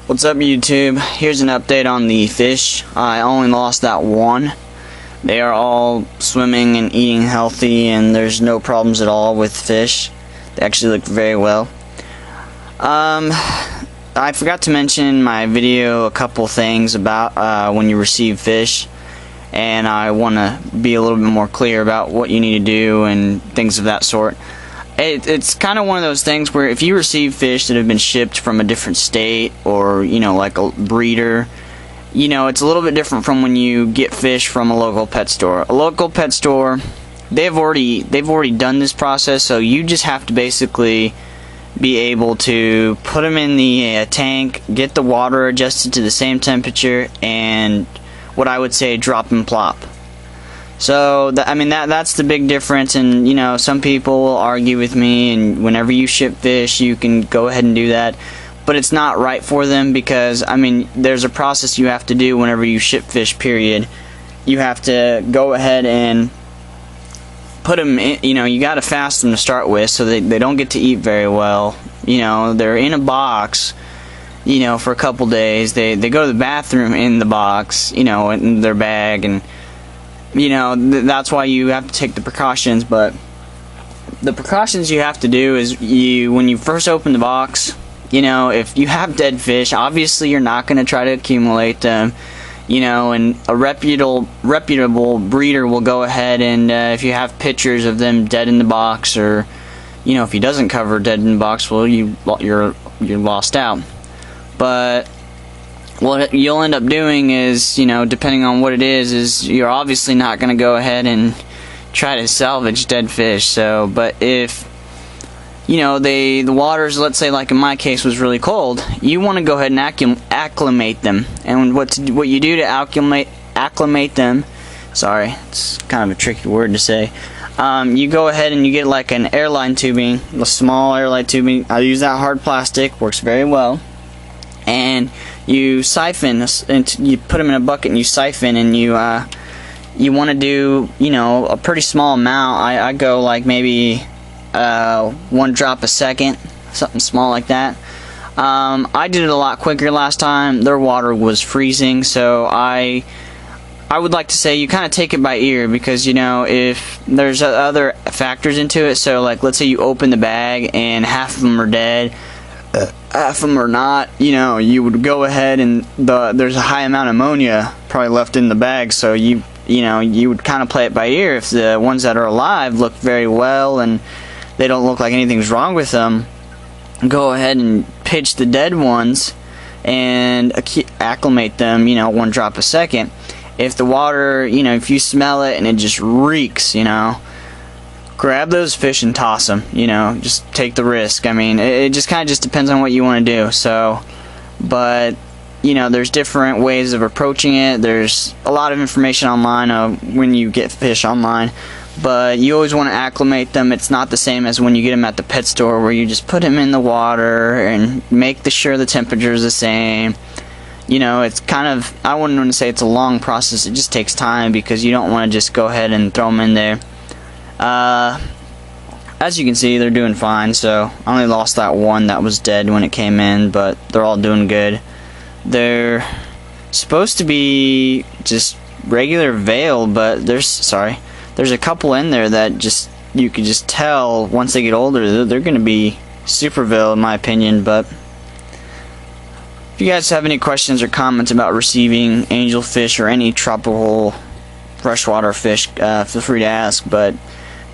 What's up, YouTube? Here's an update on the fish. I only lost that one. They are all swimming and eating healthy, and there's no problems at all with fish. They actually look very well. I forgot to mention in my video a couple things about when you receive fish, and I want to be a little bit more clear about what you need to do and things of that sort. It's kind of one of those things where if you receive fish that have been shipped from a different state, or like a breeder, it's a little bit different from when you get fish from a local pet store. A local pet store, they've already done this process, so you just have to basically be able to put them in the tank, get the water adjusted to the same temperature, and what I would say drop and plop. So that's the big difference. And some people will argue with me, and whenever you ship fish you can go ahead and do that, but it's not right for them, because there's a process you have to do whenever you ship fish, period. You have to go ahead and put them in, you got to fast them to start with, so they don't get to eat very well. They're in a box for a couple days. They go to the bathroom in the box, in their bag, and that's why you have to take the precautions. But the precautions you have to do is when you first open the box, if you have dead fish, obviously you're not going to try to accumulate them, and a reputable breeder will go ahead and if you have pictures of them dead in the box, or if he doesn't cover dead in the box, well, you're lost out. But what you'll end up doing is, depending on what it is you're obviously not going to go ahead and try to salvage dead fish. So, but if the waters, let's say like in my case, was really cold, you want to go ahead and acclimate them. And what you do to acclimate them, sorry, it's kind of a tricky word to say. You go ahead and you get like an airline tubing, a small airline tubing. I use that hard plastic, works very well. And you siphon, and you put them in a bucket and you siphon, and you want to do a pretty small amount. I go like maybe 1 drop a second, something small like that. I did it a lot quicker last time. Their water was freezing, so I would like to say you kind of take it by ear, because if there's other factors into it. So like, let's say you open the bag and half of them are dead, half of them are not, you would go ahead and there's a high amount of ammonia probably left in the bag, so you would kind of play it by ear. If the ones that are alive look very well and they don't look like anything's wrong with them, go ahead and pitch the dead ones and acclimate them 1 drop a second. If the water, if you smell it and it just reeks, grab those fish and toss them. Just take the risk. It just kind of just depends on what you want to do. So, but there's different ways of approaching it. There's a lot of information online when you get fish online, but you always want to acclimate them. It's not the same as when you get them at the pet store, where you just put them in the water and make sure the temperature is the same. It's kind of, I wouldn't want to say it's a long process. It just takes time, because you don't want to just go ahead and throw them in there. As you can see, they're doing fine. So I only lost that one that was dead when it came in, but they're all doing good. They're supposed to be just regular veil, but there's a couple in there that you could just tell once they get older they're going to be super veil, in my opinion. But if you guys have any questions or comments about receiving angelfish or any tropical freshwater fish, feel free to ask. But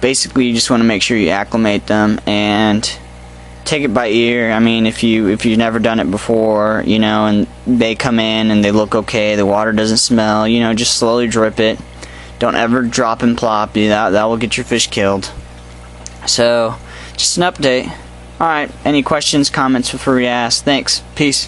basically, you just want to make sure you acclimate them and take it by ear. If you've never done it before, and they come in and they look okay, the water doesn't smell, just slowly drip it. Don't ever drop and plop. That will get your fish killed. So, just an update. Alright, any questions, comments, feel free to ask. Thanks. Peace.